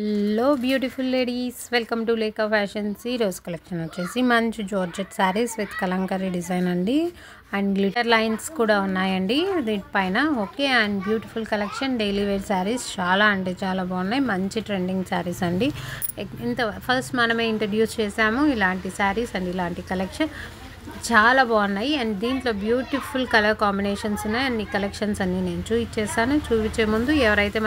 Hello beautiful ladies, welcome to Leka fashions. ఈరోజు collection వచ్చేసి మంచి georgette saris with kalamkari design అండి. అండ్ గ్లిటర్ లైన్స్ కూడా ఉన్నాయండి వీటిపైన. Okay, and beautiful collection. Daily wear saris చాలా అంటే చాలా బాగున్నాయి. మంచి ట్రెండింగ్ శారీస్ అండి. ఫస్ట్ మనమే ఇంట్రడ్యూస్ చేసాము ఇలాంటి శారీస్ అండ్ ఇలాంటి కలెక్షన్ చాలా బాగున్నాయి. అండ్ దీంట్లో బ్యూటిఫుల్ కలర్ కాంబినేషన్స్ ఉన్నాయి. అన్ని కలెక్షన్స్ అన్నీ నేను చూపించే ముందు ఎవరైతే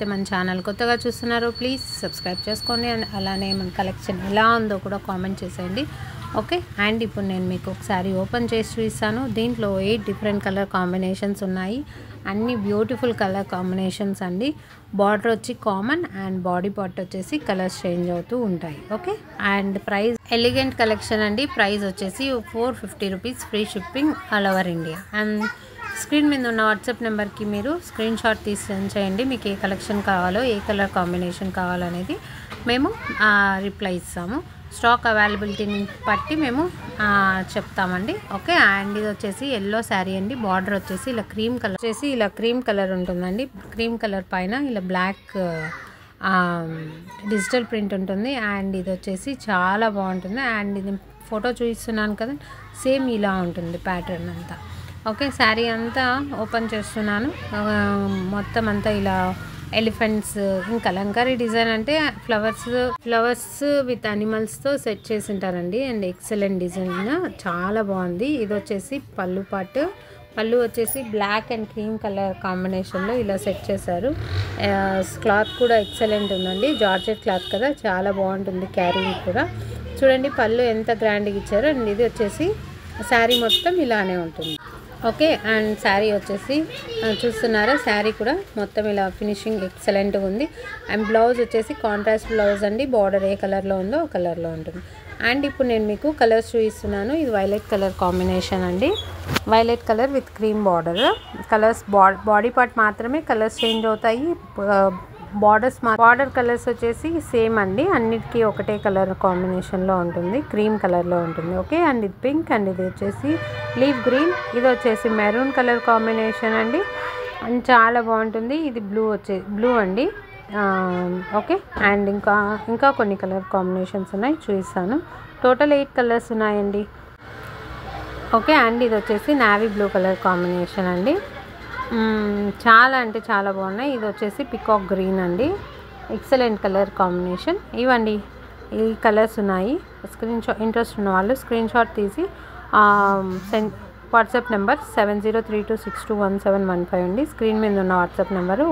మన ఛానల్ కొత్తగా చూస్తున్నారో ప్లీజ్ సబ్స్క్రైబ్ చేసుకోండి. అండ్ అలానే మన కలెక్షన్ ఎలా ఉందో కూడా కామెంట్ చేసేయండి. ఓకే, అండ్ ఇప్పుడు నేను మీకు ఒకసారి ఓపెన్ చేసి చూపిస్తాను. దీంట్లో 8 డిఫరెంట్ కలర్ కాంబినేషన్స్ ఉన్నాయి. అన్ని బ్యూటిఫుల్ కలర్ కాంబినేషన్స్ అండి. బార్డర్ వచ్చి కామన్ అండ్ బాడీ పార్ట్ వచ్చేసి కలర్స్ చేంజ్ అవుతూ ఉంటాయి. Okay, and price elegant collection అండి. ప్రైస్ వచ్చేసి 450 rupees, free shipping all over India. And screen మీద ఉన్న వాట్సాప్ నెంబర్కి మీరు స్క్రీన్ షాట్ తీసి సెండ్ చేయండి. మీకు ఏ కలెక్షన్ కావాలో, ఏ కలర్ కాంబినేషన్ కావాలనేది మేము రిప్లై ఇస్తాము. స్టాక్ అవైలబిలిటీని బట్టి మేము చెప్తామండి. ఓకే, అండ్ ఇది వచ్చేసి ఎల్లో శారీ అండి. బార్డర్ వచ్చేసి ఇలా క్రీమ్ కలర్ ఉంటుందండి. క్రీమ్ కలర్ పైన ఇలా బ్లాక్ డిజిటల్ ప్రింట్ ఉంటుంది. అండ్ ఇది వచ్చేసి చాలా బాగుంటుంది. అండ్ ఇది ఫోటో చూపిస్తున్నాను కదా, సేమ్ ఇలా ఉంటుంది ప్యాటర్న్ అంతా. ఓకే, శారీ అంతా ఓపెన్ చేస్తున్నాను. మొత్తం అంతా ఇలా ఎలిఫెంట్స్, ఇంకా కలంకారీ డిజైన్ అంటే ఫ్లవర్స్ విత్ అనిమల్స్తో సెట్ చేసి ఉంటారండి. అండ్ ఎక్సలెంట్ డిజైన్, చాలా బాగుంది. ఇది వచ్చేసి పళ్ళు వచ్చేసి బ్లాక్ అండ్ క్రీమ్ కలర్ కాంబినేషన్లో ఇలా సెట్ చేశారు. క్లాత్ కూడా ఎక్సలెంట్ ఉందండి. జార్జెట్ క్లాత్ కదా, చాలా బాగుంటుంది. క్యారింగ్ కూడా చూడండి, పళ్ళు ఎంత గ్రాండ్గా ఇచ్చారు. అండ్ ఇది వచ్చేసి శారీ మొత్తం ఇలానే ఉంటుంది. ఓకే, అండ్ శారీ వచ్చేసి చూస్తున్నారా, శారీ కూడా మొత్తం ఇలా ఫినిషింగ్ ఎక్సలెంట్గా ఉంది. అండ్ బ్లౌజ్ వచ్చేసి కాంట్రాస్ట్ బ్లౌజ్ అండి. బార్డర్ ఏ కలర్లో ఉందో ఆ కలర్లో ఉంటుంది. అండ్ ఇప్పుడు నేను మీకు కలర్స్ చూపిస్తున్నాను. ఇది వైలెట్ కలర్ కాంబినేషన్ అండి. Violet colour with cream border. Colours body part మాత్రమే కలర్స్ చేంజ్ అవుతాయి. బార్డర్ కలర్స్ వచ్చేసి సేమ్ అండి. అన్నిటికీ ఒకటే కలర్ కాంబినేషన్లో ఉంటుంది, క్రీమ్ కలర్లో ఉంటుంది. ఓకే, అండ్ ఇది పింక్, అండ్ ఇది వచ్చేసి లీఫ్ గ్రీన్, ఇది వచ్చేసి మెరూన్ కలర్ కాంబినేషన్ అండి. అండ్ చాలా బాగుంటుంది. ఇది బ్లూ అండి. ఓకే, అండ్ ఇంకా కొన్ని కలర్ కాంబినేషన్స్ ఉన్నాయి, చూపిస్తాను. టోటల్ 8 కలర్స్ ఉన్నాయండి. ఓకే, అండ్ ఇది వచ్చేసి నావీ బ్లూ కలర్ కాంబినేషన్ అండి. చాలా అంటే చాలా బాగున్నాయి. ఇది వచ్చేసి పికాక్ గ్రీన్ అండి. Excellent colour combination. ఇవ్వండి, ఈ కలర్స్ ఉన్నాయి. ఇంట్రెస్ట్ ఉన్న వాళ్ళు స్క్రీన్ షాట్ తీసి వాట్సాప్ నెంబర్ 7032621715 అండి. స్క్రీన్ మీద ఉన్న వాట్సాప్ నెంబరు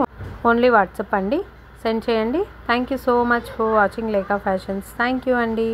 ఓన్లీ వాట్సాప్ అండి. సెండ్ చేయండి. Thank you so much for watching Leka fashions. Thank you అండి.